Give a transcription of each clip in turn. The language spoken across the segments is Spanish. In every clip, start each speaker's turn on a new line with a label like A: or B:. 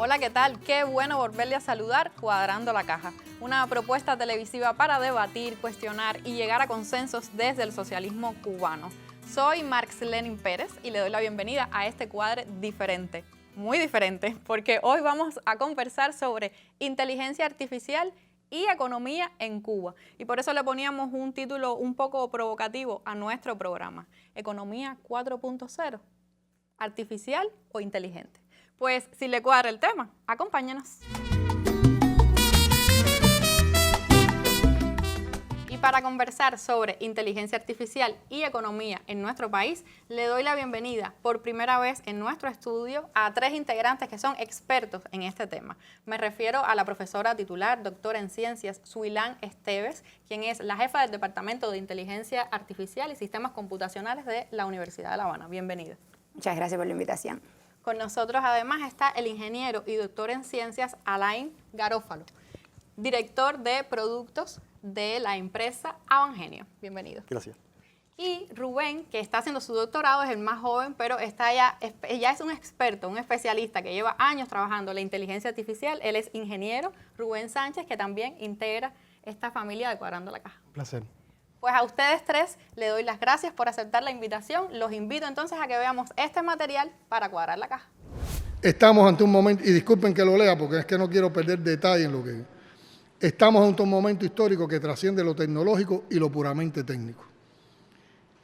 A: Hola, ¿qué tal? Qué bueno volverle a saludar Cuadrando la Caja, una propuesta televisiva para debatir, cuestionar y llegar a consensos desde el socialismo cubano. Soy Marx Lenin Pérez y le doy la bienvenida a este cuadre diferente, muy diferente, porque hoy vamos a conversar sobre inteligencia artificial y economía en Cuba. Y por eso le poníamos un título un poco provocativo a nuestro programa, Economía 4.0, artificial o inteligente. Pues si le cuadra el tema, acompáñenos. Y para conversar sobre inteligencia artificial y economía en nuestro país, le doy la bienvenida por primera vez en nuestro estudio a tres integrantes que son expertos en este tema. Me refiero a la profesora titular, doctora en ciencias, Suilán Esteves, quien es la jefa del Departamento de Inteligencia Artificial y Sistemas Computacionales de la Universidad de La Habana. Bienvenida.
B: Muchas gracias por la invitación.
A: Con nosotros además está el ingeniero y doctor en ciencias Alain Garófalo, director de productos de la empresa Avangenio. Bienvenido.
C: Gracias.
A: Y Rubén, que está haciendo su doctorado, es el más joven, pero ya es un experto, un especialista que lleva años trabajando en la inteligencia artificial. Él es ingeniero, Rubén Sánchez, que también integra esta familia de Cuadrando la Caja.
C: Un placer.
A: Pues a ustedes tres le doy las gracias por aceptar la invitación. Los invito entonces a que veamos este material para cuadrar la caja.
D: Estamos ante un momento, y disculpen que lo lea porque es que no quiero perder detalle en lo que... Estamos ante un momento histórico que trasciende lo tecnológico y lo puramente técnico.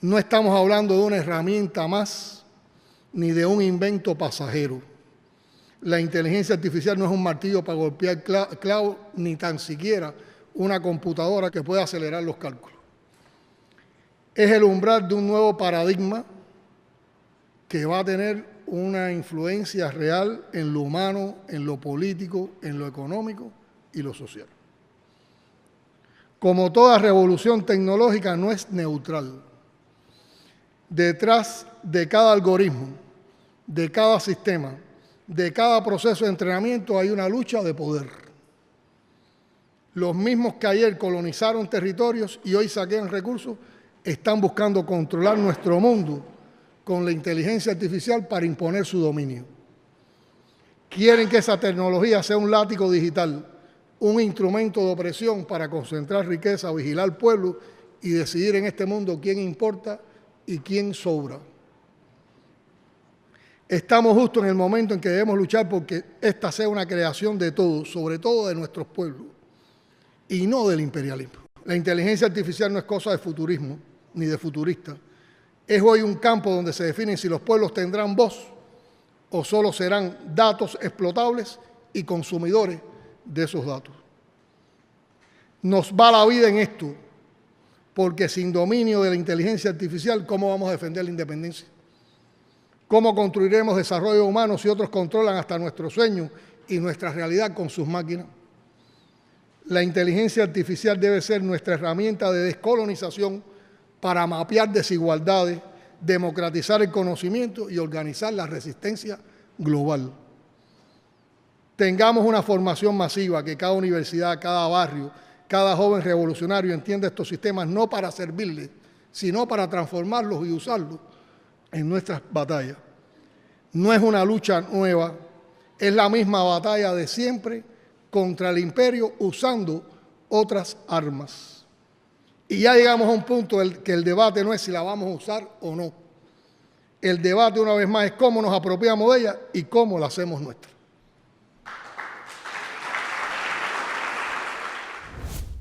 D: No estamos hablando de una herramienta más ni de un invento pasajero. La inteligencia artificial no es un martillo para golpear clavos, ni tan siquiera una computadora que pueda acelerar los cálculos. Es el umbral de un nuevo paradigma que va a tener una influencia real en lo humano, en lo político, en lo económico y lo social. Como toda revolución tecnológica, no es neutral. Detrás de cada algoritmo, de cada sistema, de cada proceso de entrenamiento hay una lucha de poder. Los mismos que ayer colonizaron territorios y hoy saquean recursos están buscando controlar nuestro mundo con la inteligencia artificial para imponer su dominio. Quieren que esa tecnología sea un látigo digital, un instrumento de opresión para concentrar riqueza, vigilar al pueblo y decidir en este mundo quién importa y quién sobra. Estamos justo en el momento en que debemos luchar porque esta sea una creación de todos, sobre todo de nuestros pueblos, y no del imperialismo. La inteligencia artificial no es cosa de futurismo ni de futurista. Es hoy un campo donde se define si los pueblos tendrán voz o solo serán datos explotables y consumidores de esos datos. Nos va la vida en esto, porque sin dominio de la inteligencia artificial, ¿cómo vamos a defender la independencia? ¿Cómo construiremos desarrollo humano si otros controlan hasta nuestros sueños y nuestra realidad con sus máquinas? La inteligencia artificial debe ser nuestra herramienta de descolonización para mapear desigualdades, democratizar el conocimiento y organizar la resistencia global. Tengamos una formación masiva, que cada universidad, cada barrio, cada joven revolucionario entienda estos sistemas no para servirles, sino para transformarlos y usarlos en nuestras batallas. No es una lucha nueva, es la misma batalla de siempre contra el imperio usando otras armas. Y ya llegamos a un punto que el debate no es si la vamos a usar o no. El debate, una vez más, es cómo nos apropiamos de ella y cómo la hacemos nuestra.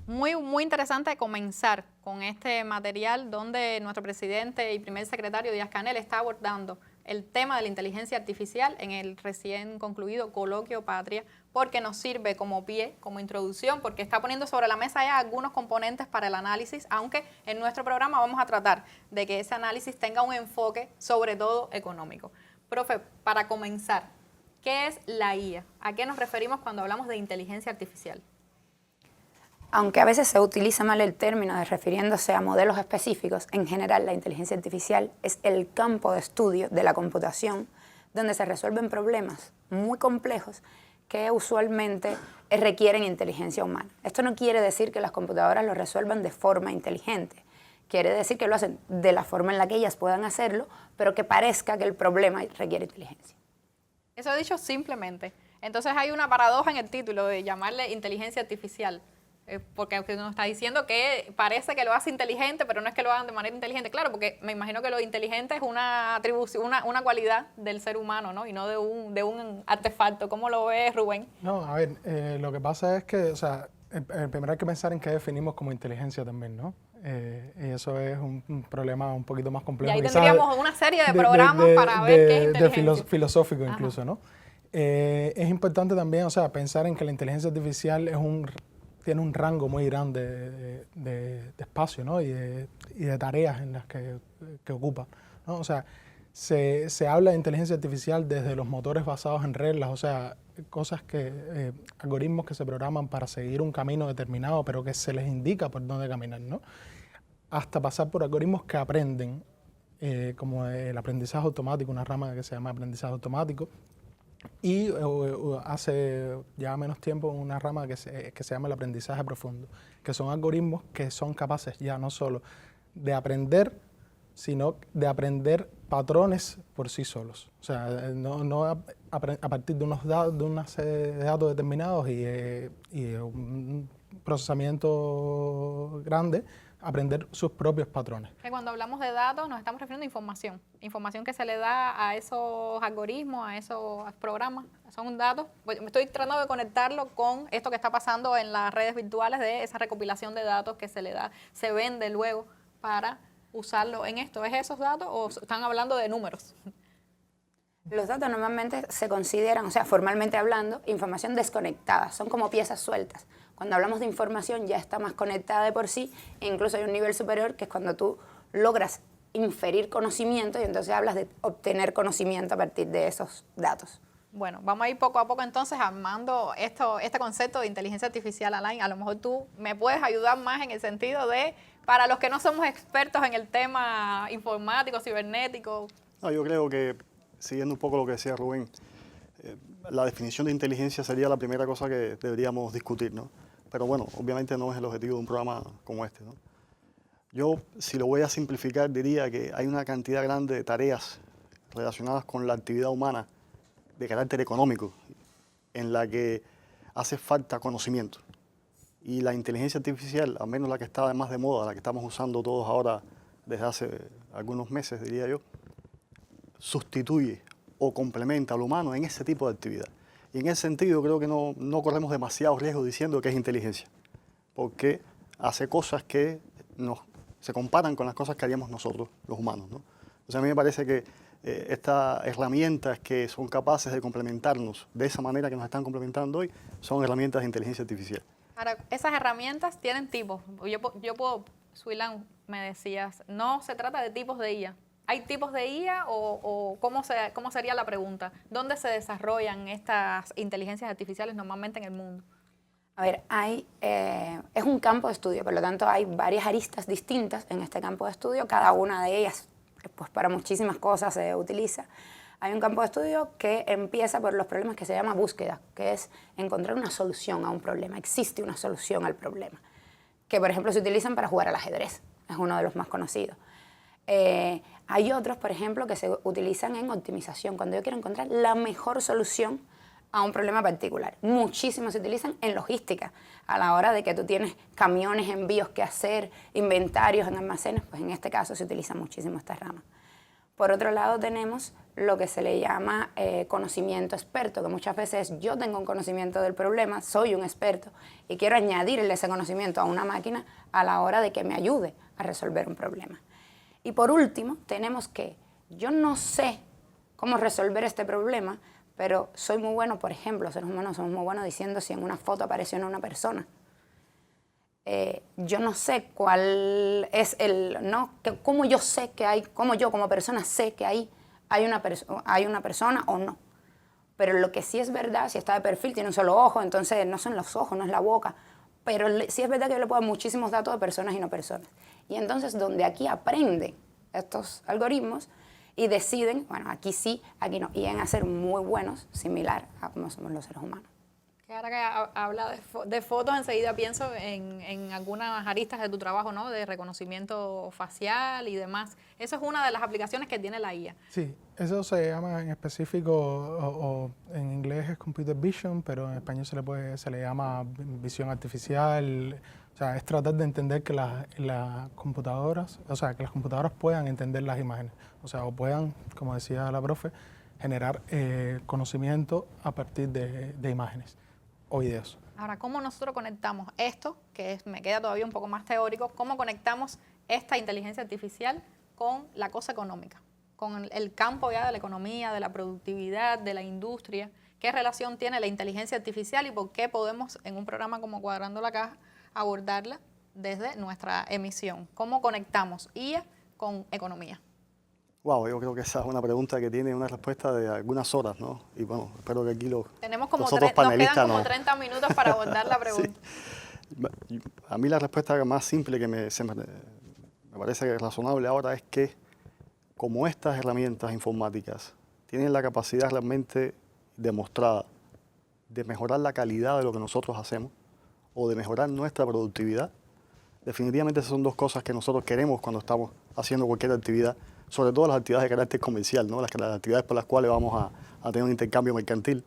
A: Muy interesante comenzar con este material donde nuestro presidente y primer secretario Díaz-Canel está abordando el tema de la inteligencia artificial en el recién concluido Coloquio Patria, porque nos sirve como pie, como introducción, porque está poniendo sobre la mesa ya algunos componentes para el análisis, aunque en nuestro programa vamos a tratar de que ese análisis tenga un enfoque sobre todo económico. Profe, para comenzar, ¿qué es la IA? ¿A qué nos referimos cuando hablamos de inteligencia artificial?
B: Aunque a veces se utiliza mal el término de refiriéndose a modelos específicos, en general la inteligencia artificial es el campo de estudio de la computación donde se resuelven problemas muy complejos que usualmente requieren inteligencia humana. Esto no quiere decir que las computadoras lo resuelvan de forma inteligente, quiere decir que lo hacen de la forma en la que ellas puedan hacerlo, pero que parezca que el problema requiere inteligencia.
A: Eso he dicho simplemente. Entonces hay una paradoja en el título de llamarle inteligencia artificial. Porque usted nos está diciendo que parece que lo hace inteligente, pero no es que lo hagan de manera inteligente. Claro, porque me imagino que lo inteligente es una atribución, una cualidad del ser humano, ¿no? Y no de un artefacto. ¿Cómo lo ve Rubén?
C: No, a ver, lo que pasa es que, o sea, primero hay que pensar en qué definimos como inteligencia también, ¿no? Y eso es un problema un poquito más complejo.
A: Y ahí tendríamos una serie de programas para ver qué es inteligencia.
C: Filosófico incluso, ¿no? Es importante también, o sea, pensar en que la inteligencia artificial tiene un rango muy grande de espacio, ¿no? y de tareas en las que ocupa, ¿no? O sea, se habla de inteligencia artificial desde los motores basados en reglas, o sea, cosas algoritmos que se programan para seguir un camino determinado, pero que se les indica por dónde caminar, ¿no? Hasta pasar por algoritmos que aprenden, como el aprendizaje automático, una rama que se llama aprendizaje automático, y hace ya menos tiempo una rama que se llama el aprendizaje profundo, que son algoritmos que son capaces ya no solo de aprender, sino de aprender patrones por sí solos. O sea, no a partir de una serie de datos determinados y un procesamiento grande, aprender sus propios patrones.
A: Que cuando hablamos de datos nos estamos refiriendo a información que se le da a esos algoritmos, a esos programas, son datos. Estoy tratando de conectarlo con esto que está pasando en las redes virtuales, de esa recopilación de datos que se le da, se vende luego para usarlo en esto. ¿Es esos datos o están hablando de números?
B: Los datos normalmente se consideran, o sea, formalmente hablando, información desconectada, son como piezas sueltas. Cuando hablamos de información ya está más conectada de por sí, e incluso hay un nivel superior que es cuando tú logras inferir conocimiento y entonces hablas de obtener conocimiento a partir de esos datos.
A: Bueno, vamos a ir poco a poco entonces armando este concepto de inteligencia artificial, Alain. A lo mejor tú me puedes ayudar más en el sentido de, para los que no somos expertos en el tema informático, cibernético.
E: No, yo creo que, siguiendo un poco lo que decía Rubén, la definición de inteligencia sería la primera cosa que deberíamos discutir, ¿no? Pero bueno, obviamente no es el objetivo de un programa como este, ¿no? Yo, si lo voy a simplificar, diría que hay una cantidad grande de tareas relacionadas con la actividad humana de carácter económico en la que hace falta conocimiento. Y la inteligencia artificial, al menos la que está más de moda, la que estamos usando todos ahora desde hace algunos meses, diría yo, sustituye o complementa al humano en ese tipo de actividad. Y en ese sentido creo que no corremos demasiado riesgo diciendo que es inteligencia, porque hace cosas que se comparan con las cosas que haríamos nosotros, los humanos, ¿no? O sea, a mí me parece que estas herramientas que son capaces de complementarnos de esa manera que nos están complementando hoy, son herramientas de inteligencia artificial.
A: Ahora, esas herramientas tienen tipos. Yo puedo, Suilan, me decías, no se trata de tipos de IA. ¿Hay tipos de IA o cómo sería la pregunta? ¿Dónde se desarrollan estas inteligencias artificiales normalmente en el mundo?
B: A ver, es un campo de estudio, por lo tanto hay varias aristas distintas en este campo de estudio, cada una de ellas pues para muchísimas cosas se utiliza. Hay un campo de estudio que empieza por los problemas que se llama búsqueda, que es encontrar una solución a un problema. Existe una solución al problema, que por ejemplo se utilizan para jugar al ajedrez, es uno de los más conocidos. Hay otros, por ejemplo, que se utilizan en optimización, cuando yo quiero encontrar la mejor solución a un problema particular. Muchísimos se utilizan en logística, a la hora de que tú tienes camiones, envíos que hacer, inventarios en almacenes, pues en este caso se utiliza muchísimo esta rama. Por otro lado tenemos lo que se le llama conocimiento experto, que muchas veces yo tengo un conocimiento del problema, soy un experto y quiero añadirle ese conocimiento a una máquina a la hora de que me ayude a resolver un problema. Y por último tenemos que yo no sé cómo resolver este problema, pero soy muy bueno, por ejemplo, seres humanos somos muy buenos diciendo si en una foto apareció una persona. Yo no sé cuál es cómo yo sé que hay, cómo yo como persona sé que hay una persona o no. Pero lo que sí es verdad, si está de perfil, tiene un solo ojo, entonces no son los ojos, no es la boca. Pero sí es verdad que yo le puedo dar muchísimos datos de personas y no personas. Y entonces donde aquí aprenden estos algoritmos y deciden, bueno, aquí sí, aquí no, y en hacer muy buenos, similar a como somos los seres humanos.
A: Que ahora que habla de fotos, enseguida pienso en algunas aristas de tu trabajo, ¿no? De reconocimiento facial y demás. Eso es una de las aplicaciones que tiene la IA.
C: Sí, eso se llama en específico, o en inglés es computer vision, pero en español se le llama visión artificial. O sea, es tratar de entender que las computadoras, o sea, que las computadoras puedan entender las imágenes. O sea, o puedan, como decía la profe, generar conocimiento a partir de imágenes o videos.
A: Ahora, ¿cómo nosotros conectamos esto, me queda todavía un poco más teórico, cómo conectamos esta inteligencia artificial con la cosa económica, con el campo ya de la economía, de la productividad, de la industria? ¿Qué relación tiene la inteligencia artificial y por qué podemos, en un programa como Cuadrando la Caja, abordarla desde nuestra emisión? ¿Cómo conectamos IA con economía?
E: Wow, yo creo que esa es una pregunta que tiene una respuesta de algunas horas, ¿no? Y bueno, espero que aquí
A: Tenemos como
E: los otros
A: nos quedan como
E: no.
A: 30 minutos para abordar la pregunta.
E: Sí. A mí la respuesta más simple que me parece razonable ahora es que como estas herramientas informáticas tienen la capacidad realmente demostrada de mejorar la calidad de lo que nosotros hacemos o de mejorar nuestra productividad, definitivamente esas son dos cosas que nosotros queremos cuando estamos haciendo cualquier actividad, sobre todo las actividades de carácter comercial, ¿no? Las actividades por las cuales vamos a tener un intercambio mercantil.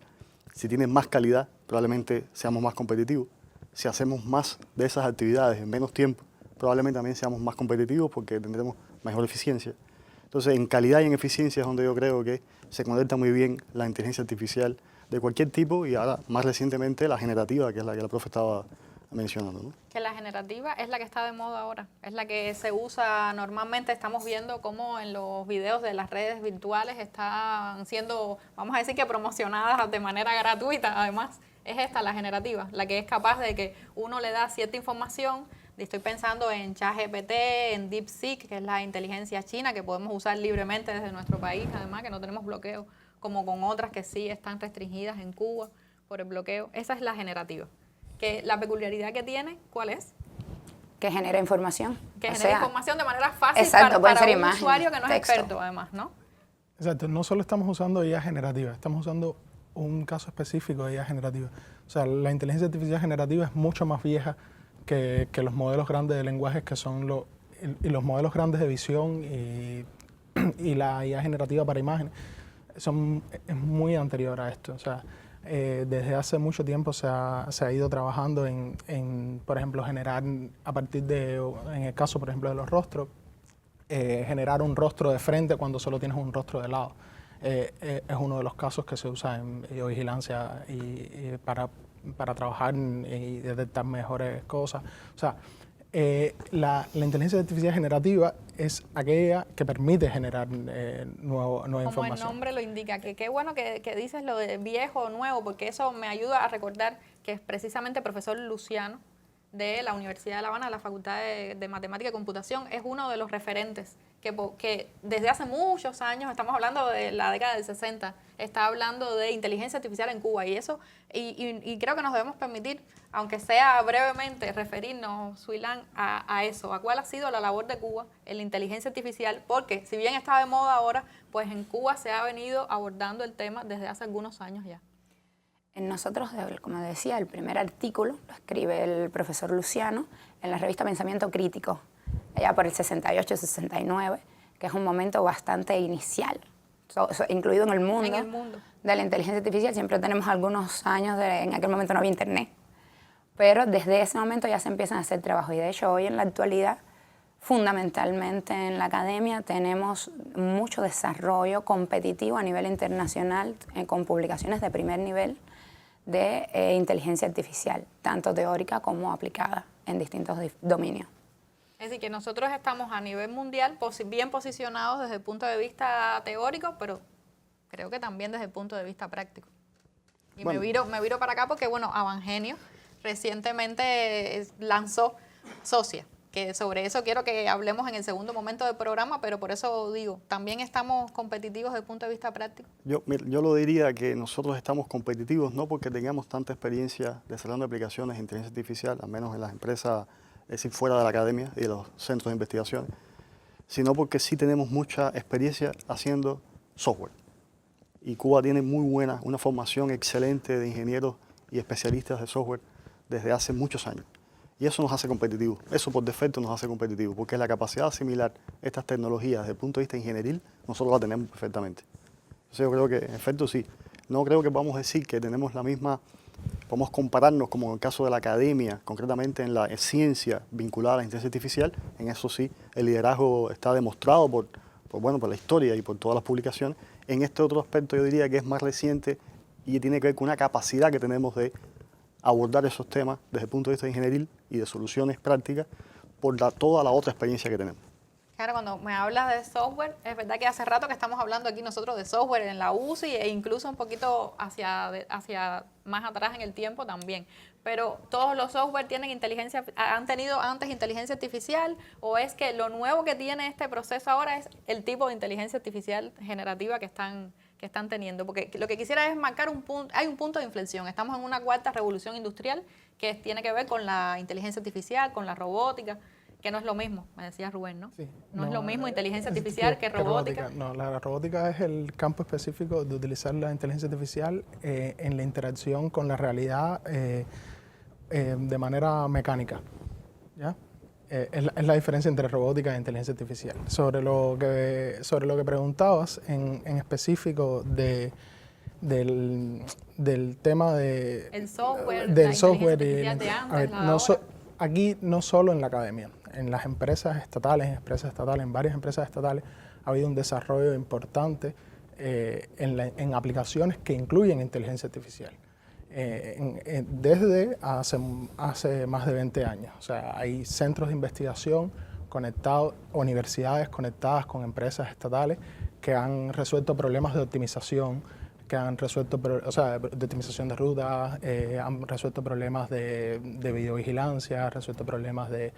E: Si tienen más calidad, probablemente seamos más competitivos. Si hacemos más de esas actividades en menos tiempo, probablemente también seamos más competitivos porque tendremos mejor eficiencia. Entonces, en calidad y en eficiencia es donde yo creo que se conecta muy bien la inteligencia artificial de cualquier tipo y ahora, más recientemente, la generativa, que es la que la profe estaba mencionando, ¿no?
A: Que la generativa es la que está de moda ahora, es la que se usa normalmente. Estamos viendo cómo en los videos de las redes virtuales están siendo, vamos a decir que promocionadas de manera gratuita. Además, es esta la generativa, la que es capaz de que uno le da cierta información. Estoy pensando en ChatGPT, en DeepSeek, que es la inteligencia china que podemos usar libremente desde nuestro país, además que no tenemos bloqueo, como con otras que sí están restringidas en Cuba por el bloqueo. Esa es la generativa. Que la peculiaridad que tiene, ¿cuál es?
B: Que genera información.
A: Que genera información de manera fácil
B: exacto,
A: para un
B: imágenes,
A: usuario que no es
B: texto.
A: experto, además, ¿no?
C: Exacto, no solo estamos usando IA generativa, estamos usando un caso específico de IA generativa. O sea, la inteligencia artificial generativa es mucho más vieja que los modelos grandes de lenguajes, que son los modelos grandes de visión y la IA generativa para imágenes. Es muy anterior a esto. O sea, desde hace mucho tiempo se ha ido trabajando en, por ejemplo, generar a partir en el caso, por ejemplo, de los rostros, generar un rostro de frente cuando solo tienes un rostro de lado. Es uno de los casos que se usa en videovigilancia y para trabajar y detectar mejores cosas. O sea, la inteligencia artificial generativa es aquella que permite generar nueva información.
A: Como el nombre lo indica, que qué bueno que dices lo de viejo o nuevo, porque eso me ayuda a recordar que es precisamente el profesor Luciano de la Universidad de La Habana, de la Facultad de Matemática y Computación, es uno de los referentes que desde hace muchos años, estamos hablando de la década del 60, está hablando de inteligencia artificial en Cuba, y eso, y creo que nos debemos permitir, aunque sea brevemente, referirnos, Suilán, a eso, a cuál ha sido la labor de Cuba en la inteligencia artificial, porque si bien está de moda ahora, pues en Cuba se ha venido abordando el tema desde hace algunos años ya.
B: Nosotros, como decía, el primer artículo lo escribe el profesor Luciano en la revista Pensamiento Crítico, allá por el 68-69, que es un momento bastante inicial, incluido en el mundo de la inteligencia artificial. Siempre tenemos algunos años, en aquel momento no había internet, pero desde ese momento ya se empiezan a hacer trabajos. Y de hecho hoy en la actualidad, fundamentalmente en la academia, tenemos mucho desarrollo competitivo a nivel internacional con publicaciones de primer nivel de inteligencia artificial, tanto teórica como aplicada en distintos dominios.
A: Es decir, que nosotros estamos a nivel mundial bien posicionados desde el punto de vista teórico, pero creo que también desde el punto de vista práctico. Y bueno, me viro para acá porque, bueno, Avangenio recientemente lanzó Socia, que sobre eso quiero que hablemos en el segundo momento del programa, pero por eso digo, también estamos competitivos desde el punto de vista práctico.
E: Yo lo diría que nosotros estamos competitivos no porque tengamos tanta experiencia desarrollando aplicaciones de inteligencia artificial, al menos en las empresas, es decir, fuera de la academia y de los centros de investigación, sino porque sí tenemos mucha experiencia haciendo software. Y Cuba tiene una formación excelente de ingenieros y especialistas de software desde hace muchos años. Y eso nos hace competitivos, eso por defecto nos hace competitivos, porque la capacidad de asimilar estas tecnologías desde el punto de vista ingenieril, nosotros la tenemos perfectamente. Entonces yo creo que, en efecto, sí. No creo que podamos decir que tenemos la misma, podemos compararnos como en el caso de la academia, concretamente en la ciencia vinculada a la inteligencia artificial. En eso sí, el liderazgo está demostrado por la historia y por todas las publicaciones. En este otro aspecto yo diría que es más reciente y tiene que ver con una capacidad que tenemos de abordar esos temas desde el punto de vista ingenieril y de soluciones prácticas por toda la otra experiencia que tenemos.
A: Claro, cuando me hablas de software, es verdad que hace rato que estamos hablando aquí nosotros de software en la UCI e incluso un poquito hacia más atrás en el tiempo también. Pero todos los software han tenido antes inteligencia artificial, o es que lo nuevo que tiene este proceso ahora es el tipo de inteligencia artificial generativa que están teniendo. Porque lo que quisiera es marcar hay un punto de inflexión. Estamos en una cuarta revolución industrial que tiene que ver con la inteligencia artificial, con la robótica, que no es lo mismo, me decía Rubén, ¿no?
C: Sí,
A: no es lo mismo inteligencia artificial que robótica. No,
C: la robótica es el campo específico de utilizar la inteligencia artificial en la interacción con la realidad de manera mecánica, ¿ya? Es la diferencia entre robótica e inteligencia artificial. Sobre lo que preguntabas en específico del tema
A: el software,
C: del
A: la
C: software
A: inteligencia artificial de antes,
C: aquí no solo en la academia, en las empresas estatales, en varias empresas estatales ha habido un desarrollo importante en aplicaciones que incluyen inteligencia artificial. Desde hace más de 20 años. O sea, hay centros de investigación conectados, universidades conectadas con empresas estatales que han resuelto problemas de optimización, de optimización de rutas, han resuelto problemas de videovigilancia, han resuelto problemas de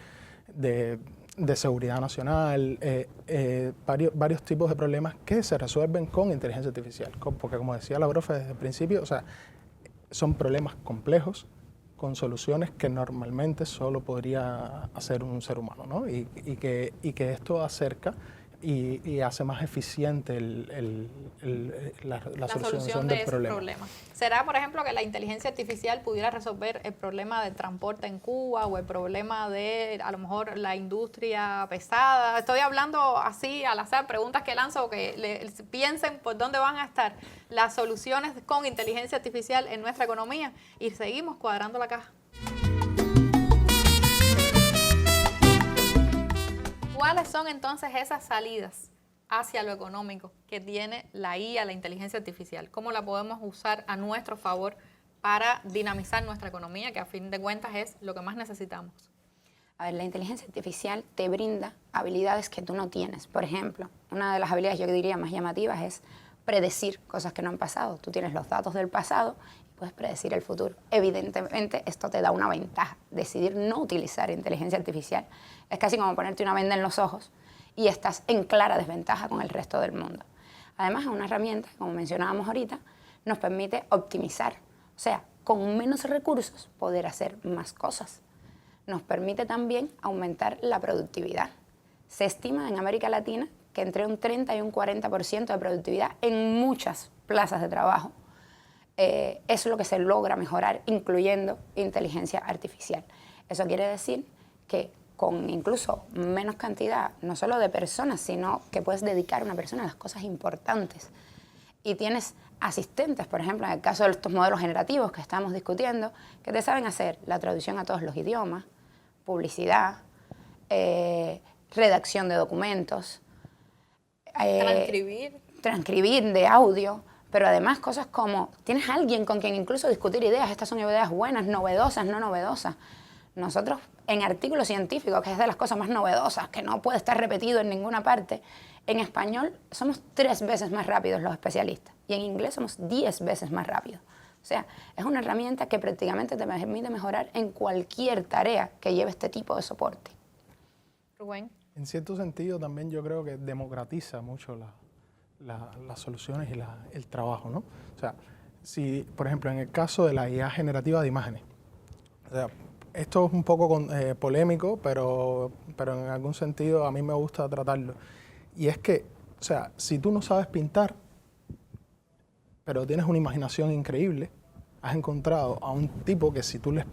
C: seguridad nacional, varios tipos de problemas que se resuelven con inteligencia artificial. Porque como decía la profe desde el principio, o sea, son problemas complejos con soluciones que normalmente solo podría hacer un ser humano, ¿no? Y que esto acerca y hace más eficiente la solución del problema.
A: ¿Será, por ejemplo, que la inteligencia artificial pudiera resolver el problema del transporte en Cuba o el problema de, a lo mejor, la industria pesada? Estoy hablando así al azar, preguntas que lanzo, que piensen por dónde van a estar las soluciones con inteligencia artificial en nuestra economía y seguimos cuadrando la caja. ¿Cuáles son entonces esas salidas hacia lo económico que tiene la IA, la inteligencia artificial? ¿Cómo la podemos usar a nuestro favor para dinamizar nuestra economía, que a fin de cuentas es lo que más necesitamos?
B: A ver, la inteligencia artificial te brinda habilidades que tú no tienes. Por ejemplo, una de las habilidades yo diría más llamativas es predecir cosas que no han pasado. Tú tienes los datos del pasado y puedes predecir el futuro. Evidentemente, esto te da una ventaja. Decidir no utilizar inteligencia artificial es casi como ponerte una venda en los ojos y estás en clara desventaja con el resto del mundo. Además, es una herramienta, como mencionábamos ahorita, nos permite optimizar. O sea, con menos recursos poder hacer más cosas. Nos permite también aumentar la productividad. Se estima en América Latina que entre un 30 y un 40% de productividad en muchas plazas de trabajo es lo que se logra mejorar incluyendo inteligencia artificial. Eso quiere decir que con incluso menos cantidad, no solo de personas, sino que puedes dedicar a una persona a las cosas importantes. Y tienes asistentes, por ejemplo, en el caso de estos modelos generativos que estamos discutiendo, que te saben hacer la traducción a todos los idiomas, publicidad, redacción de documentos, transcribir de audio, pero además cosas como, tienes alguien con quien incluso discutir ideas, estas son ideas buenas, novedosas, no novedosas. Nosotros, en artículos científicos, que es de las cosas más novedosas, que no puede estar repetido en ninguna parte, en español somos 3 veces más rápidos los especialistas y en inglés somos 10 veces más rápidos. O sea, es una herramienta que prácticamente te permite mejorar en cualquier tarea que lleve este tipo de soporte.
A: Rubén.
C: En cierto sentido, también yo creo que democratiza mucho las soluciones y el trabajo, ¿no? O sea, si, por ejemplo, en el caso de la IA generativa de imágenes, o sea, esto es un poco polémico, pero en algún sentido a mí me gusta tratarlo. Y es que, o sea, si tú no sabes pintar, pero tienes una imaginación increíble, has encontrado a un tipo que si tú le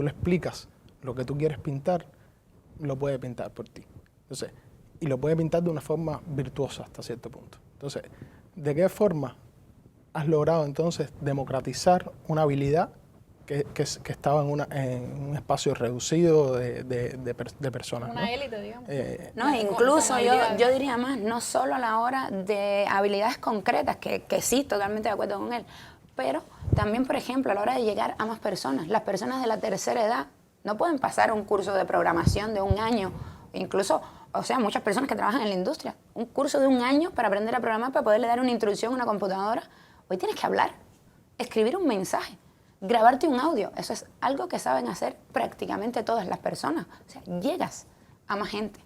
C: explicas lo que tú quieres pintar, lo puede pintar por ti. Entonces, y lo puede pintar de una forma virtuosa hasta cierto punto. Entonces, ¿de qué forma has logrado entonces democratizar una habilidad que estaba en un espacio reducido de personas?
A: Una élite, digamos.
B: No, incluso
A: con
B: yo diría más, no solo a la hora de habilidades concretas, que sí, totalmente de acuerdo con él, pero también, por ejemplo, a la hora de llegar a más personas. Las personas de la tercera edad no pueden pasar un curso de programación de 1 año, incluso, o sea, muchas personas que trabajan en la industria, un curso de 1 año para aprender a programar, para poderle dar una introducción a una computadora. Hoy tienes que hablar, escribir un mensaje, grabarte un audio. Eso es algo que saben hacer prácticamente todas las personas. O sea, llegas a más gente.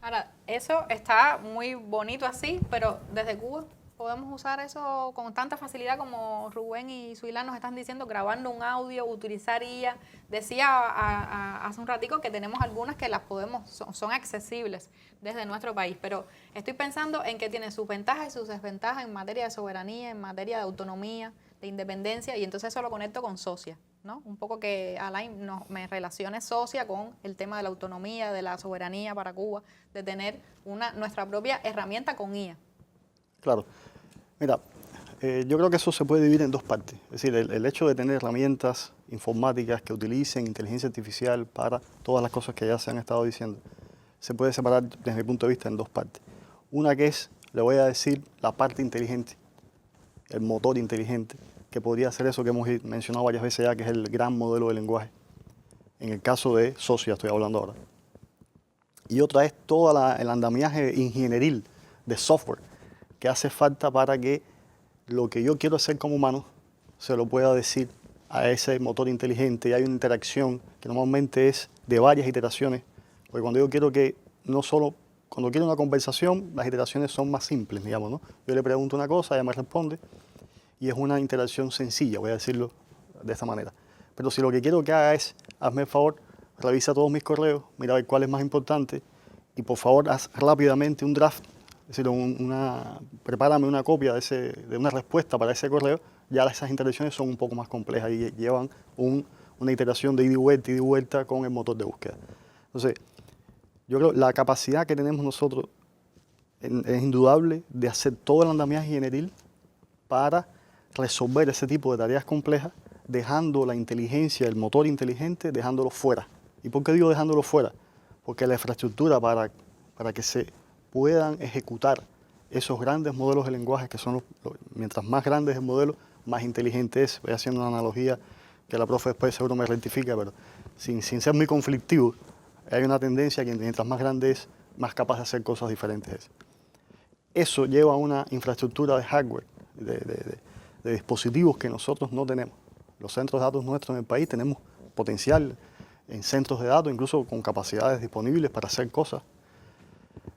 A: Ahora, eso está muy bonito así, pero desde Cuba podemos usar eso con tanta facilidad como Rubén y Suilán nos están diciendo, grabando un audio, utilizar IA. Decía hace un ratico que tenemos algunas que las podemos, son accesibles desde nuestro país, pero estoy pensando en que tiene sus ventajas y sus desventajas en materia de soberanía, en materia de autonomía, de independencia, y entonces eso lo conecto con Socia, ¿no? Un poco que Alain me relacione Socia con el tema de la autonomía, de la soberanía para Cuba, de tener nuestra propia herramienta con IA.
E: Claro. Mira, yo creo que eso se puede dividir en 2 partes. Es decir, el hecho de tener herramientas informáticas que utilicen inteligencia artificial para todas las cosas que ya se han estado diciendo, se puede separar desde mi punto de vista en 2 partes. Una que es, le voy a decir, la parte inteligente, el motor inteligente, que podría hacer eso que hemos mencionado varias veces ya, que es el gran modelo de lenguaje. En el caso de Socia estoy hablando ahora. Y otra es todo el andamiaje ingenieril de software que hace falta para que lo que yo quiero hacer como humano se lo pueda decir a ese motor inteligente, y hay una interacción que normalmente es de varias iteraciones, porque cuando yo quiero que, no solo, cuando quiero una conversación, las iteraciones son más simples, digamos, ¿no? Yo le pregunto una cosa, ella me responde, y es una interacción sencilla, voy a decirlo de esta manera. Pero si lo que quiero que haga es, hazme el favor, revisa todos mis correos, mira a ver cuál es más importante, y por favor haz rápidamente un draft, es decir, prepárame una copia de una respuesta para ese correo, ya esas interacciones son un poco más complejas y llevan una iteración de ida y vuelta con el motor de búsqueda. Entonces, yo creo que la capacidad que tenemos nosotros es indudable de hacer todo el andamiaje ingenieril para resolver ese tipo de tareas complejas, dejando la inteligencia, el motor inteligente, dejándolo fuera. ¿Y por qué digo dejándolo fuera? Porque la infraestructura para que se puedan ejecutar esos grandes modelos de lenguaje, que son mientras más grande es el modelo, más inteligente es. Voy haciendo una analogía que la profe después seguro me rectifica, pero sin ser muy conflictivo, hay una tendencia que mientras más grande es, más capaz de hacer cosas diferentes es. Eso lleva a una infraestructura de hardware, de dispositivos que nosotros no tenemos. Los centros de datos nuestros en el país tenemos potencial en centros de datos, incluso con capacidades disponibles para hacer cosas,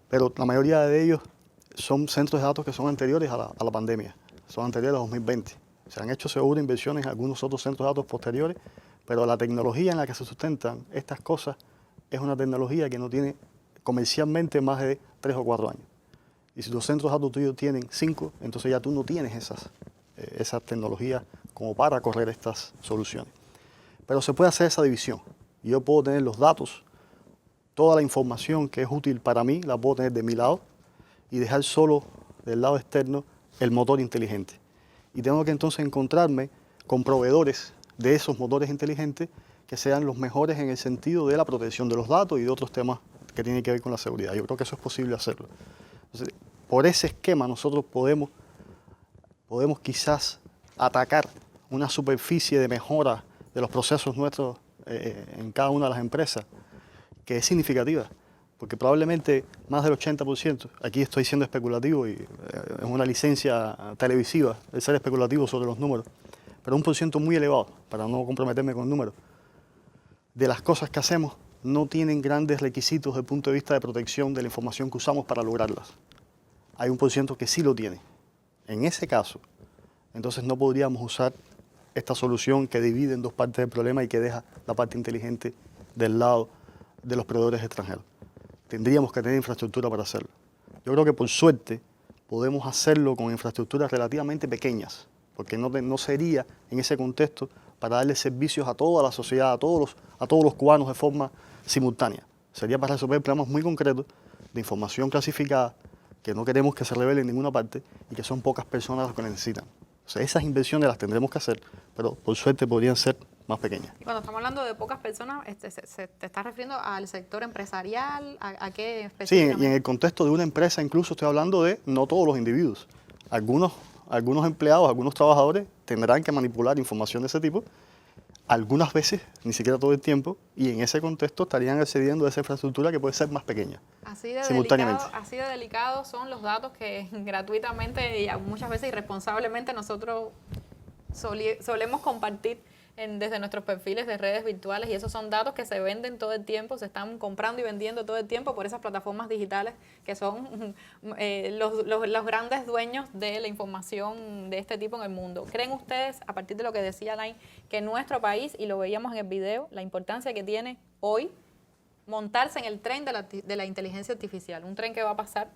E: pero la mayoría de ellos son centros de datos que son anteriores a la pandemia, son anteriores a 2020. Se han hecho seguro inversiones en algunos otros centros de datos posteriores, pero la tecnología en la que se sustentan estas cosas es una tecnología que no tiene comercialmente más de 3 o 4 años. Y si los centros de datos tuyos tienen 5, entonces ya tú no tienes esas tecnologías como para correr estas soluciones. Pero se puede hacer esa división. Yo puedo tener los datos, toda la información que es útil para mí, la puedo tener de mi lado y dejar solo del lado externo el motor inteligente. Y tengo que entonces encontrarme con proveedores de esos motores inteligentes que sean los mejores en el sentido de la protección de los datos y de otros temas que tienen que ver con la seguridad. Yo creo que eso es posible hacerlo. Entonces, por ese esquema nosotros podemos quizás atacar una superficie de mejora de los procesos nuestros en cada una de las empresas, que es significativa, porque probablemente más del 80%, aquí estoy siendo especulativo y es una licencia televisiva el ser especulativo sobre los números, pero un % muy elevado, para no comprometerme con números, de las cosas que hacemos no tienen grandes requisitos desde el punto de vista de protección de la información que usamos para lograrlas. Hay un % que sí lo tiene. En ese caso, entonces no podríamos usar esta solución que divide en 2 partes del problema y que deja la parte inteligente del lado de los proveedores extranjeros. Tendríamos que tener infraestructura para hacerlo. Yo creo que por suerte podemos hacerlo con infraestructuras relativamente pequeñas, porque no sería en ese contexto para darle servicios a toda la sociedad, a todos los cubanos de forma simultánea. Sería para resolver problemas muy concretos de información clasificada que no queremos que se revele en ninguna parte y que son pocas personas las que necesitan. O sea, esas inversiones las tendremos que hacer, pero por suerte podrían ser más pequeñas.
A: Y cuando estamos hablando de pocas personas, ¿te estás refiriendo al sector empresarial? ¿A qué
E: Sí,
A: específicamente?
E: y en el contexto de una empresa incluso estoy hablando de no todos los individuos. Algunos empleados, algunos trabajadores tendrán que manipular información de ese tipo, algunas veces, ni siquiera todo el tiempo, y en ese contexto estarían accediendo a esa infraestructura que puede ser más pequeña, simultáneamente.
A: Así de delicados son los datos que gratuitamente y muchas veces irresponsablemente nosotros solemos compartir desde nuestros perfiles de redes virtuales, y esos son datos que se venden todo el tiempo, se están comprando y vendiendo todo el tiempo por esas plataformas digitales que son los grandes dueños de la información de este tipo en el mundo. ¿Creen ustedes, a partir de lo que decía Alain, que nuestro país, y lo veíamos en el video, la importancia que tiene hoy montarse en el tren de la inteligencia artificial? Un tren que va a pasar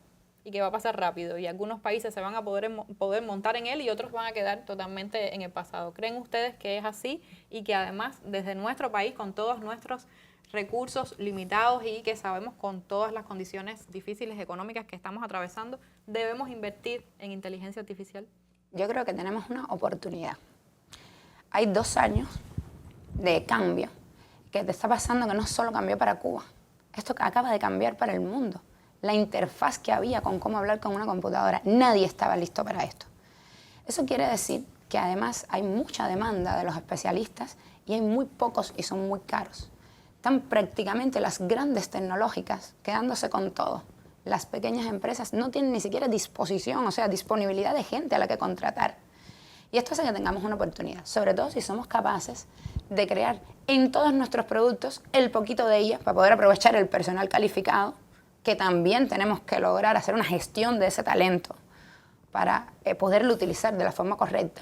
A: y que va a pasar rápido, y algunos países se van a poder montar en él y otros van a quedar totalmente en el pasado. ¿Creen ustedes que es así y que además desde nuestro país, con todos nuestros recursos limitados y que sabemos con todas las condiciones difíciles económicas que estamos atravesando, debemos invertir en inteligencia artificial?
B: Yo creo que tenemos una oportunidad. Hay 2 años de cambio que te está pasando, que no solo cambió para Cuba, esto acaba de cambiar para el mundo. La interfaz que había con cómo hablar con una computadora, nadie estaba listo para esto. Eso quiere decir que además hay mucha demanda de los especialistas y hay muy pocos y son muy caros. Están prácticamente las grandes tecnológicas quedándose con todo. Las pequeñas empresas no tienen ni siquiera disposición, o sea, disponibilidad de gente a la que contratar. Y esto hace que tengamos una oportunidad, sobre todo si somos capaces de crear en todos nuestros productos el poquito de ella para poder aprovechar el personal calificado, que también tenemos que lograr hacer una gestión de ese talento para poderlo utilizar de la forma correcta.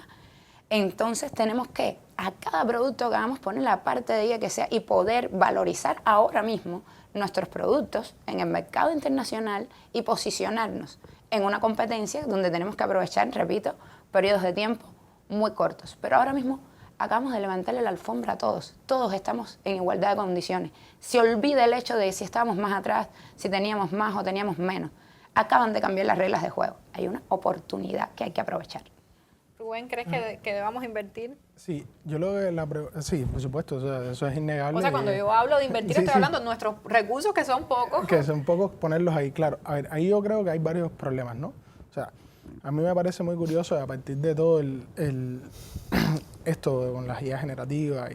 B: Entonces tenemos que a cada producto que hagamos poner la parte de ella que sea y poder valorizar ahora mismo nuestros productos en el mercado internacional y posicionarnos en una competencia donde tenemos que aprovechar, repito, periodos de tiempo muy cortos. Pero ahora mismo acabamos de levantarle la alfombra a todos. Todos estamos en igualdad de condiciones. Se olvida el hecho de si estábamos más atrás, si teníamos más o teníamos menos. Acaban de cambiar las reglas de juego. Hay una oportunidad que hay que aprovechar.
A: Rubén, ¿crees que debamos invertir?
C: Sí, yo lo que sí, por supuesto, o sea, eso es innegable.
A: O sea, cuando yo hablo de invertir,
C: Sí,
A: estoy
C: sí.
A: hablando de nuestros recursos, que son pocos.
C: Que son pocos, ponerlos ahí, claro. A ver, ahí yo creo que hay varios problemas, ¿no? O sea, a mí me parece muy curioso, a partir de todo esto con las IA generativas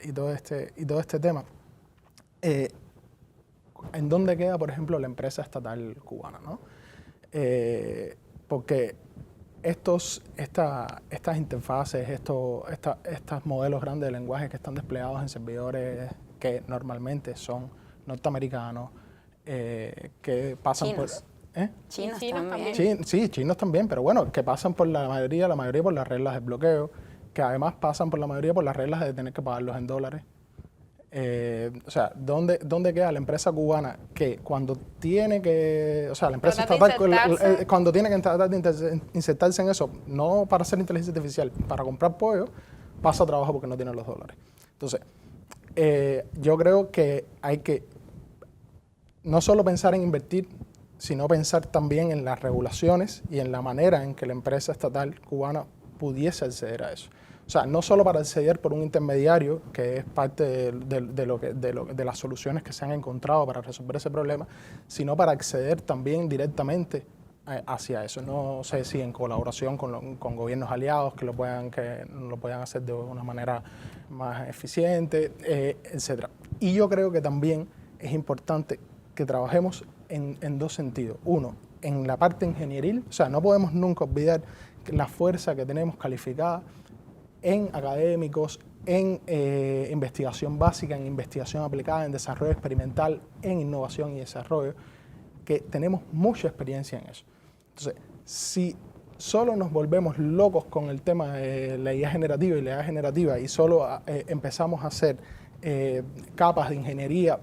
C: y todo este tema, ¿en dónde queda, por ejemplo, la empresa estatal cubana, ¿no? Porque estas interfaces, estos modelos grandes de lenguaje que están desplegados en servidores que normalmente son norteamericanos, que pasan
B: Chinos.
C: por...
B: Chinos
A: Chinos
B: también.
C: Sí, chinos también, pero bueno, que pasan por la mayoría por las reglas de bloqueo, que además pasan por la mayoría por las reglas de tener que pagarlos en dólares. O sea, ¿dónde queda la empresa cubana que cuando tiene que, o sea, la empresa
A: Tratar de
C: estatal
A: insertarse?
C: cuando tiene que tratar de insertarse en eso, no para hacer inteligencia artificial, para comprar pollo, pasa trabajo porque no tiene los dólares? Entonces, yo creo que hay que no solo pensar en invertir, sino pensar también en las regulaciones y en la manera en que la empresa estatal cubana pudiese acceder a eso. O sea, no solo para acceder por un intermediario, que es parte de las soluciones que se han encontrado para resolver ese problema, sino para acceder también directamente hacia eso. No sé si en colaboración con gobiernos aliados que lo puedan hacer de una manera más eficiente, etc. Y yo creo que también es importante que trabajemos en 2 sentidos. Uno, en la parte ingenieril, o sea, no podemos nunca olvidar la fuerza que tenemos calificada en académicos, en investigación básica, en investigación aplicada, en desarrollo experimental, en innovación y desarrollo, que tenemos mucha experiencia en eso. Entonces, si solo nos volvemos locos con el tema de la IA generativa y la IA generativa y solo empezamos a hacer capas de ingeniería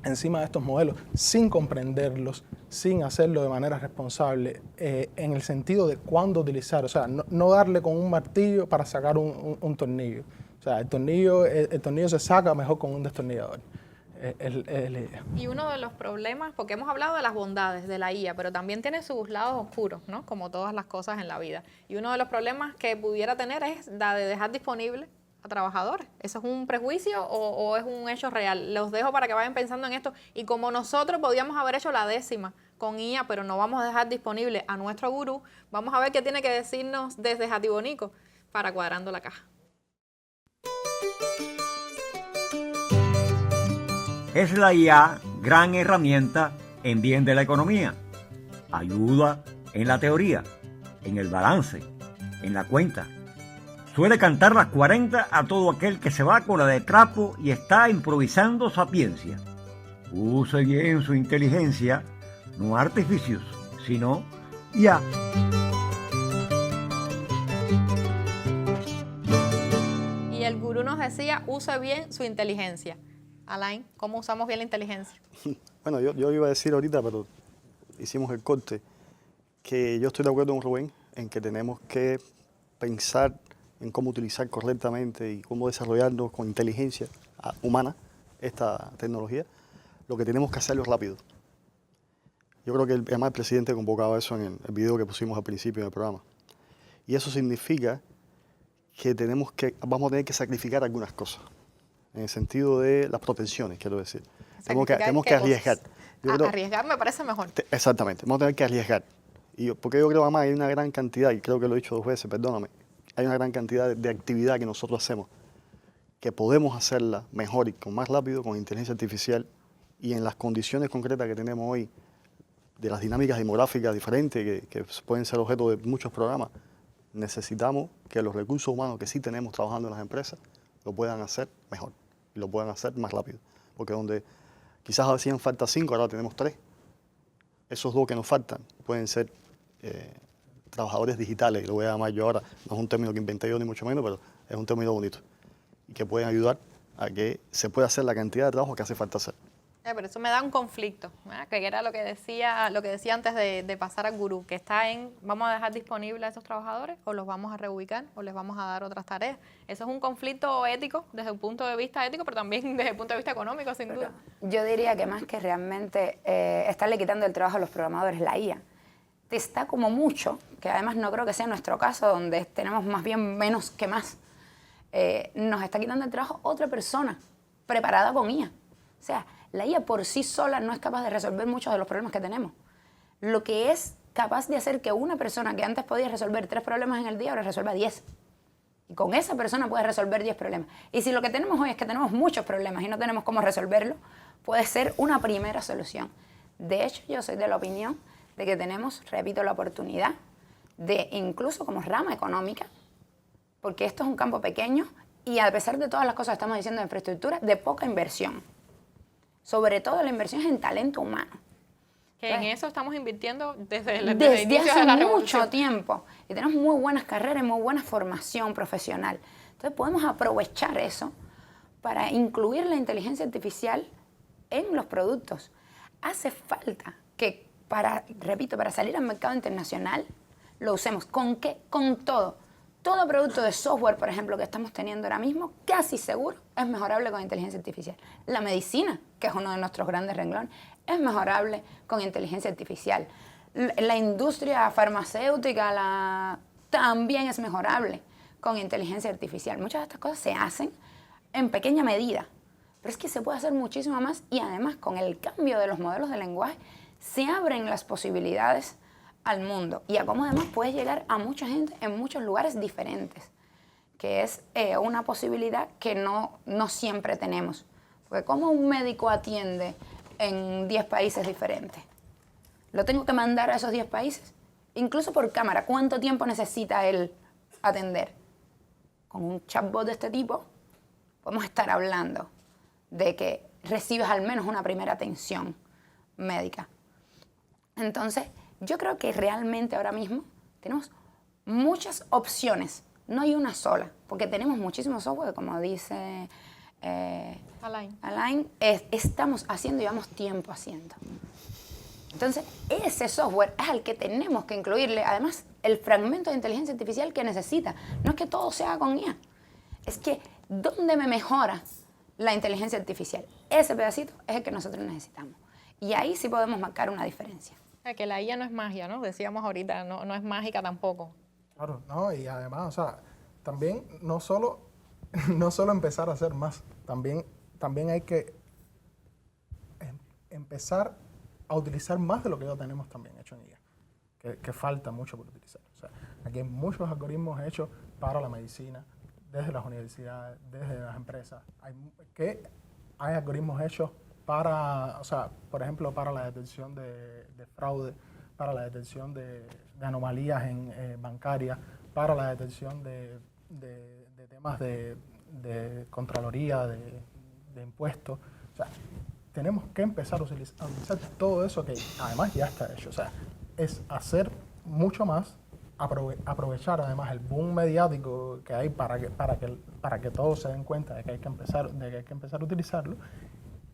C: encima de estos modelos sin comprenderlos, sin hacerlo de manera responsable, en el sentido de cuándo utilizar, o sea, no darle con un martillo para sacar un tornillo. O sea, el tornillo se saca mejor con un destornillador. Es la idea.
A: Y uno de los problemas, porque hemos hablado de las bondades de la IA, pero también tiene sus lados oscuros, ¿no? Como todas las cosas en la vida. Y uno de los problemas que pudiera tener es la de dejar disponible a trabajadores. ¿Eso es un prejuicio o es un hecho real? Los dejo para que vayan pensando en esto. Y como nosotros podíamos haber hecho la 10ª con IA, pero no vamos a dejar disponible a nuestro gurú, vamos a ver qué tiene que decirnos desde Jatibonico para Cuadrando la Caja.
F: Es la IA gran herramienta en bien de la economía. Ayuda en la teoría, en el balance, en la cuenta. Suele cantar las 40 a todo aquel que se va con la de trapo y está improvisando sapiencia. Use bien su inteligencia, no artificios, sino IA.
A: Y el gurú nos decía, use bien su inteligencia. Alain, ¿cómo usamos bien la inteligencia?
E: Bueno, yo iba a decir ahorita, pero hicimos el corte, que yo estoy de acuerdo con Rubén en que tenemos que pensar en cómo utilizar correctamente y cómo desarrollarnos con inteligencia humana esta tecnología. Lo que tenemos que hacerlo rápido. Yo creo que además el presidente convocaba eso en el video que pusimos al principio del programa. Y eso significa que vamos a tener que sacrificar algunas cosas. En el sentido de las protecciones, quiero decir. Tenemos que arriesgar.
A: Arriesgar me parece mejor.
E: Exactamente, vamos a tener que arriesgar. Porque yo creo, además, hay una gran cantidad, y creo que lo he dicho 2 veces, perdóname, hay una gran cantidad de actividad que nosotros hacemos que podemos hacerla mejor y con más rápido con inteligencia artificial y en las condiciones concretas que tenemos hoy, de las dinámicas demográficas diferentes que pueden ser objeto de muchos programas, necesitamos que los recursos humanos que sí tenemos trabajando en las empresas lo puedan hacer mejor y lo puedan hacer más rápido. Porque donde quizás hacían falta 5, ahora tenemos 3. Esos 2 que nos faltan pueden ser trabajadores digitales, lo voy a llamar yo ahora, no es un término que inventé yo ni mucho menos, pero es un término bonito y que pueden ayudar a que se pueda hacer la cantidad de trabajo que hace falta hacer.
A: Pero eso me da un conflicto, ¿verdad? Que era lo que decía antes de pasar al gurú, que está en, ¿vamos a dejar disponibles a esos trabajadores o los vamos a reubicar o les vamos a dar otras tareas? Eso es un conflicto ético, desde un punto de vista ético, pero también desde el punto de vista económico, sin duda.
B: Yo diría que más que realmente estarle quitando el trabajo a los programadores, la IA, te está como mucho, que además no creo que sea nuestro caso, donde tenemos más bien menos que más, nos está quitando el trabajo otra persona preparada con IA. O sea, la IA por sí sola no es capaz de resolver muchos de los problemas que tenemos. Lo que es capaz de hacer que una persona que antes podía resolver 3 problemas en el día, ahora resuelva 10. Y con esa persona puede resolver 10 problemas. Y si lo que tenemos hoy es que tenemos muchos problemas y no tenemos cómo resolverlo, puede ser una primera solución. De hecho, yo soy de la opinión de que tenemos, repito, la oportunidad de, incluso como rama económica, porque esto es un campo pequeño y a pesar de todas las cosas que estamos diciendo de infraestructura, de poca inversión. Sobre todo la inversión es en talento humano.
A: Que en eso estamos invirtiendo desde el
B: desde
A: inicio
B: hace
A: de la
B: mucho
A: revolución.
B: tiempo. Y tenemos muy buenas carreras y muy buena formación profesional. Entonces podemos aprovechar eso para incluir la inteligencia artificial en los productos. Hace falta que, repito, para salir al mercado internacional, lo usemos. ¿Con qué? Con todo. Todo producto de software, por ejemplo, que estamos teniendo ahora mismo, casi seguro es mejorable con inteligencia artificial. La medicina, que es uno de nuestros grandes renglones, es mejorable con inteligencia artificial. La industria farmacéutica también es mejorable con inteligencia artificial. Muchas de estas cosas se hacen en pequeña medida, pero es que se puede hacer muchísimo más y además con el cambio de los modelos de lenguaje se abren las posibilidades al mundo y a cómo además puedes llegar a mucha gente en muchos lugares diferentes, que es una posibilidad que no siempre tenemos. Porque ¿cómo un médico atiende en 10 países diferentes? Lo tengo que mandar a esos 10 países, incluso por cámara. ¿Cuánto tiempo necesita él atender? Con un chatbot de este tipo podemos estar hablando de que recibes al menos una primera atención médica. Entonces, yo creo que realmente ahora mismo tenemos muchas opciones, no hay una sola, porque tenemos muchísimo software, como dice Align, estamos haciendo y llevamos tiempo haciendo. Entonces, ese software es al que tenemos que incluirle, además, el fragmento de inteligencia artificial que necesita. No es que todo se haga con IA, es que ¿dónde me mejora la inteligencia artificial? Ese pedacito es el que nosotros necesitamos. Y ahí sí podemos marcar una diferencia.
A: Que la IA no es magia, ¿no? Decíamos ahorita, no es mágica tampoco.
C: Claro, no, y además, o sea, también no solo empezar a hacer más, también hay que empezar a utilizar más de lo que ya tenemos también hecho en IA, que falta mucho por utilizar. O sea, aquí hay muchos algoritmos hechos para la medicina, desde las universidades, desde las empresas. Hay algoritmos hechos para, o sea, por ejemplo, para la detección de fraude, para la detección de anomalías bancarias, para la detección de temas de contraloría, de impuestos. O sea, tenemos que empezar a utilizar todo eso que además ya está hecho. O sea, es hacer mucho más, aprovechar además el boom mediático que hay para que todos se den cuenta de que hay que empezar a utilizarlo,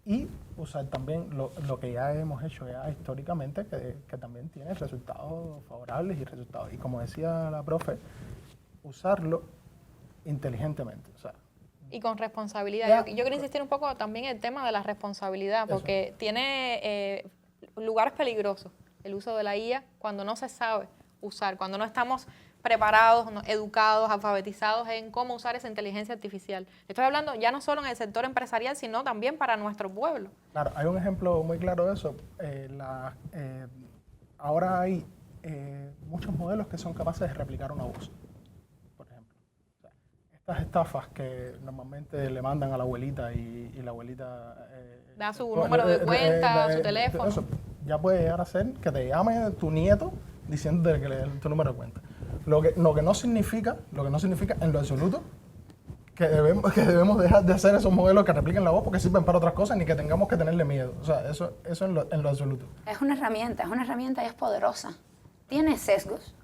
C: y usar también lo que ya hemos hecho ya históricamente, que también tiene resultados favorables y como decía la profe, usarlo inteligentemente. O sea,
A: y con responsabilidad.
C: Ya.
A: Yo quiero insistir un poco también en el tema de la responsabilidad, porque tiene lugares peligrosos el uso de la IA cuando no se sabe usar, cuando no estamos preparados, educados, alfabetizados en cómo usar esa inteligencia artificial. Estoy hablando ya no solo en el sector empresarial, sino también para nuestro pueblo.
C: Claro, hay un ejemplo muy claro de eso. Ahora hay muchos modelos que son capaces de replicar una voz, por ejemplo. O sea, estas estafas que normalmente le mandan a la abuelita y la abuelita...
A: Da su número de cuenta, su teléfono.
C: Eso ya puede llegar a ser que te llame tu nieto diciéndote que le dé tu número de cuenta. Lo que no significa en lo absoluto que debemos dejar de hacer esos modelos que repliquen la voz porque sirven para otras cosas, ni que tengamos que tenerle miedo. O sea, eso en lo absoluto.
B: Es una herramienta y es poderosa. Tiene sesgos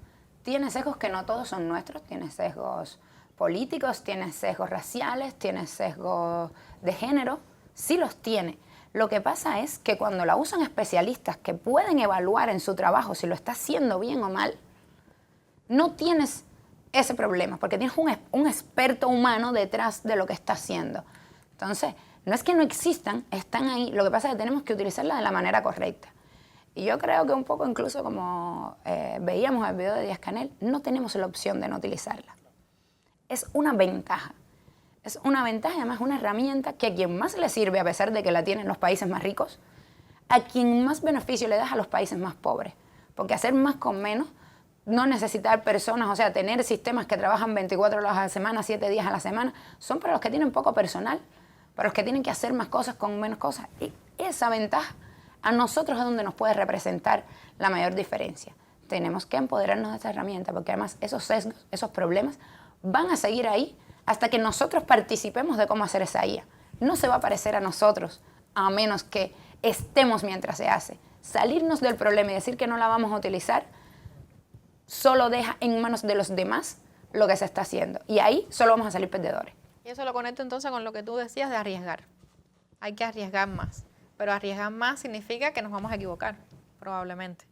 B: que no todos son nuestros, tiene sesgos políticos, tiene sesgos raciales, tiene sesgos de género, sí los tiene. Lo que pasa es que cuando la usan especialistas que pueden evaluar en su trabajo si lo está haciendo bien o mal, no tienes ese problema, porque tienes un experto humano detrás de lo que está haciendo. Entonces, no es que no existan, están ahí. Lo que pasa es que tenemos que utilizarla de la manera correcta. Y yo creo que un poco, incluso como veíamos en el video de Díaz-Canel, no tenemos la opción de no utilizarla. Es una ventaja. Es una ventaja y además una herramienta que a quien más le sirve, a pesar de que la tienen los países más ricos, a quien más beneficio le das a los países más pobres. Porque hacer más con menos, no necesitar personas, o sea, tener sistemas que trabajan 24 horas a la semana, 7 días a la semana, son para los que tienen poco personal, para los que tienen que hacer más cosas con menos cosas. Y esa ventaja a nosotros es donde nos puede representar la mayor diferencia. Tenemos que empoderarnos de esta herramienta, porque además esos sesgos, esos problemas, van a seguir ahí hasta que nosotros participemos de cómo hacer esa IA. No se va a parecer a nosotros, a menos que estemos mientras se hace. Salirnos del problema y decir que no la vamos a utilizar solo deja en manos de los demás lo que se está haciendo. Y ahí solo vamos a salir perdedores.
A: Y eso lo conecto entonces con lo que tú decías de arriesgar. Hay que arriesgar más. Pero arriesgar más significa que nos vamos a equivocar, probablemente.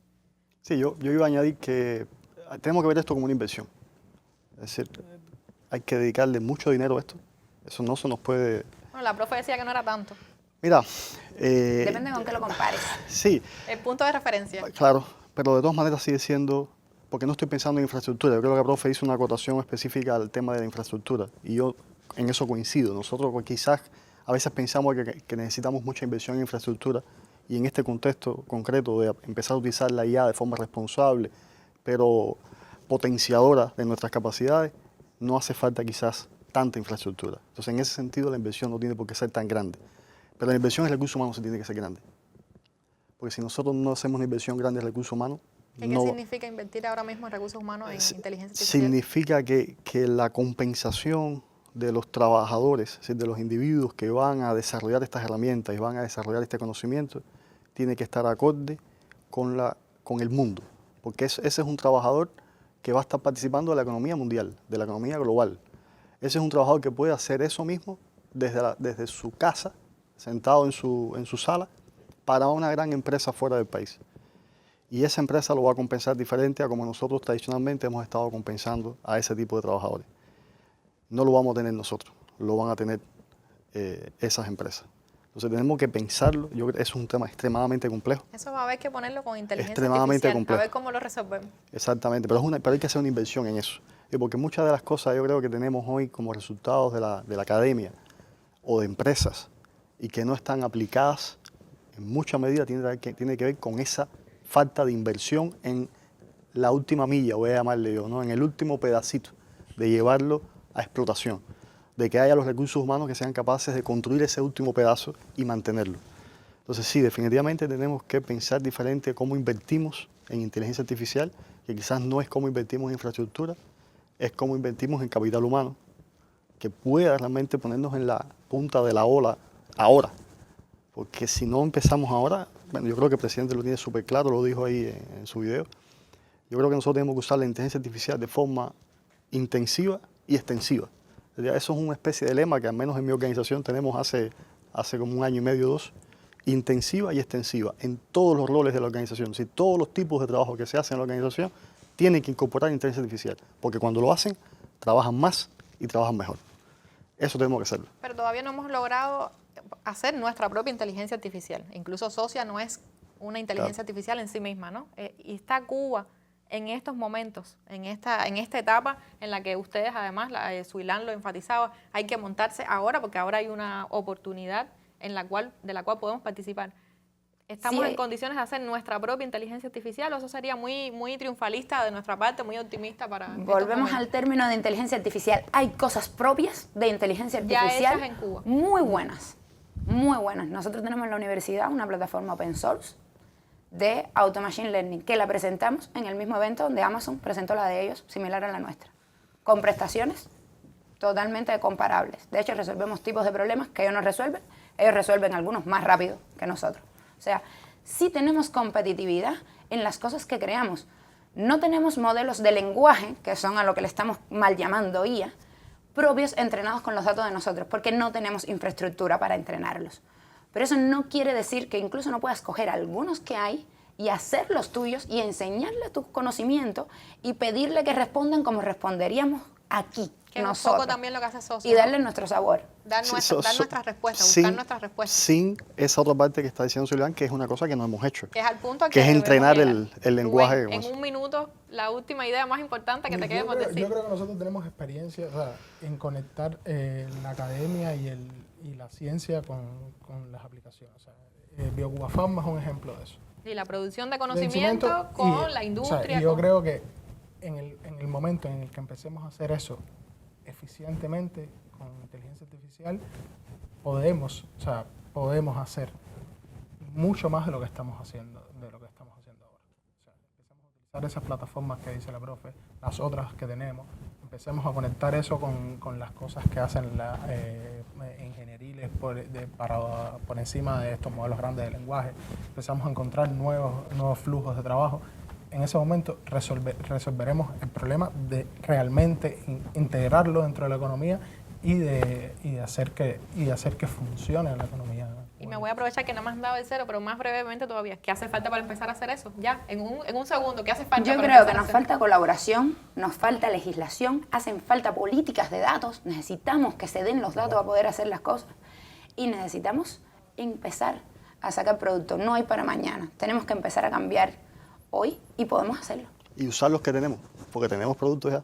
E: Sí, yo iba a añadir que tenemos que ver esto como una inversión. Es decir, hay que dedicarle mucho dinero a esto. Eso no se nos puede...
A: Bueno, la profe decía que no era tanto.
E: Mira...
B: Depende con qué lo compares.
E: Sí.
A: El punto de referencia.
E: Claro, pero de todas maneras sigue siendo... Porque no estoy pensando en infraestructura. Yo creo que la profe hizo una acotación específica al tema de la infraestructura. Y yo en eso coincido. Nosotros quizás a veces pensamos que necesitamos mucha inversión en infraestructura. Y en este contexto concreto de empezar a utilizar la IA de forma responsable, pero potenciadora de nuestras capacidades, no hace falta quizás tanta infraestructura. Entonces, en ese sentido, la inversión no tiene por qué ser tan grande. Pero la inversión en recursos humanos sí tiene que ser grande. Porque si nosotros no hacemos una inversión grande en recursos humanos...
A: ¿Qué significa invertir ahora mismo en recursos humanos en inteligencia artificial?
E: Significa que la compensación de los trabajadores, es decir, de los individuos que van a desarrollar estas herramientas y van a desarrollar este conocimiento, tiene que estar acorde con el mundo. Porque ese es un trabajador que va a estar participando de la economía mundial, de la economía global. Ese es un trabajador que puede hacer eso mismo desde su casa, sentado en su sala, para una gran empresa fuera del país. Y esa empresa lo va a compensar diferente a como nosotros tradicionalmente hemos estado compensando a ese tipo de trabajadores. No lo vamos a tener nosotros, lo van a tener esas empresas. Entonces tenemos que pensarlo. Yo creo que eso es un tema extremadamente complejo.
A: Eso va a haber que ponerlo con inteligencia
E: Extremadamente
A: artificial,
E: complejo.
A: a ver cómo lo resolvemos.
E: Exactamente, pero hay que hacer una inversión en eso. Porque muchas de las cosas yo creo que tenemos hoy como resultados de la academia o de empresas y que no están aplicadas, en mucha medida tiene que ver con esa falta de inversión en la última milla, voy a llamarle yo, ¿no? En el último pedacito de llevarlo a explotación, de que haya los recursos humanos que sean capaces de construir ese último pedazo y mantenerlo. Entonces sí, definitivamente tenemos que pensar diferente cómo invertimos en inteligencia artificial, que quizás no es cómo invertimos en infraestructura, es cómo invertimos en capital humano, que pueda realmente ponernos en la punta de la ola ahora. Porque si no empezamos ahora, bueno, yo creo que el presidente lo tiene súper claro, lo dijo ahí en su video, yo creo que nosotros tenemos que usar la inteligencia artificial de forma intensiva y extensiva. Eso es una especie de lema que al menos en mi organización tenemos hace como 1 año y medio, 2, intensiva y extensiva en todos los roles de la organización. Si todos los tipos de trabajo que se hacen en la organización tienen que incorporar inteligencia artificial, porque cuando lo hacen, trabajan más y trabajan mejor. Eso tenemos que hacerlo.
A: Pero todavía no hemos logrado hacer nuestra propia inteligencia artificial. Incluso Socia no es una inteligencia artificial en sí misma, ¿no? Y está Cuba en estos momentos, en esta etapa en la que ustedes, además, Suilán lo enfatizaba, hay que montarse ahora porque ahora hay una oportunidad de la cual podemos participar. ¿Estamos en condiciones de hacer nuestra propia inteligencia artificial o eso sería muy, muy triunfalista de nuestra parte, muy optimista para
B: Volvemos al término de inteligencia artificial. Hay cosas propias de inteligencia
A: ya
B: artificial
A: hechas en Cuba.
B: muy buenas, muy buenas. Nosotros tenemos en la universidad una plataforma open source de Auto Machine Learning, que la presentamos en el mismo evento donde Amazon presentó la de ellos, similar a la nuestra, con prestaciones totalmente comparables. De hecho, resolvemos tipos de problemas que ellos resuelven algunos más rápido que nosotros. O sea, sí tenemos competitividad en las cosas que creamos. No tenemos modelos de lenguaje, que son a lo que le estamos mal llamando IA, propios entrenados con los datos de nosotros, porque no tenemos infraestructura para entrenarlos. Pero eso no quiere decir que incluso no puedas coger algunos que hay y hacerlos tuyos y enseñarle tu conocimiento y pedirle que respondan como responderíamos aquí,
A: que
B: nosotros.
A: Es un poco también lo que hace Socia.
B: Y darle nuestro sabor.
A: Dar nuestras respuestas, buscar nuestras respuestas.
E: Sin esa otra parte que está diciendo Suilán, que es una cosa que no hemos hecho.
A: Que es al punto
E: que es entrenar el lenguaje.
A: Rubén, en un minuto, la última idea más importante que te quede por decir.
C: Yo creo que nosotros tenemos experiencia, o sea, en conectar la academia y la ciencia con las aplicaciones. O sea, BioCuba Pharma es un ejemplo de eso.
A: Y la producción de conocimiento con la industria.
C: O sea, y yo creo que en el momento en el que empecemos a hacer eso eficientemente con inteligencia artificial, podemos hacer mucho más de lo que estamos haciendo ahora. O sea, empecemos a utilizar esas plataformas que dice la profe, las otras que tenemos, empecemos a conectar eso con las cosas que hacen ingenieriles por encima de estos modelos grandes de lenguaje, empezamos a encontrar nuevos flujos de trabajo. En ese momento resolveremos el problema de realmente integrarlo dentro de la economía y de hacer que funcione la economía.
A: Y me voy a aprovechar que no me has dado el cero, pero más brevemente todavía. ¿Qué hace falta para empezar a hacer eso? Ya, en un segundo, ¿qué hace falta
B: Yo
A: para
B: creo que
A: empezar a
B: nos
A: hacer?
B: falta colaboración, nos falta legislación, hacen falta políticas de datos, necesitamos que se den los datos a poder hacer las cosas y necesitamos empezar a sacar productos. No hay para mañana, tenemos que empezar a cambiar hoy y podemos hacerlo.
E: Y usar los que tenemos, porque tenemos productos ya.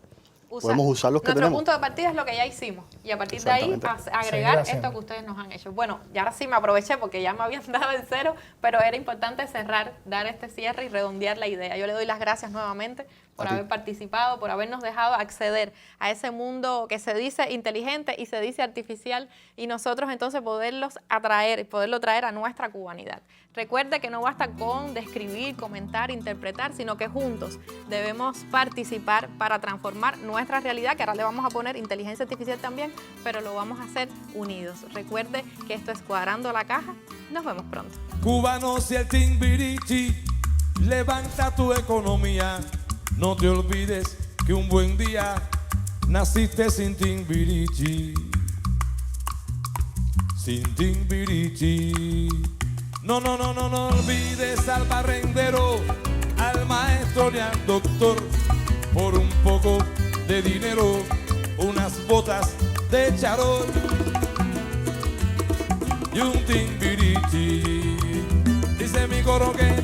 E: Podemos usar los que tenemos.
A: Nuestro punto de partida es lo que ya hicimos y a partir de ahí agregar esto que ustedes nos han hecho. Bueno, y ahora sí me aproveché porque ya me habían dado el cero, pero era importante dar este cierre y redondear la idea. Yo le doy las gracias nuevamente por haber participado, por habernos dejado acceder a ese mundo que se dice inteligente y se dice artificial y nosotros entonces poderlo traer a nuestra cubanidad. Recuerde que no basta con describir, comentar, interpretar, sino que juntos debemos participar para transformar nuestra realidad, que ahora le vamos a poner inteligencia artificial también, pero lo vamos a hacer unidos. Recuerde que esto es Cuadrando la Caja. Nos vemos pronto.
G: Cubanos y el Timbirichi, levanta tu economía. No te olvides que un buen día naciste sin Timbirichi. sin timbirichi. No, no, no, no, no olvides al barrendero, al maestro y al doctor, por un poco de dinero, unas botas de charol y un timbirichi. Dice mi coro que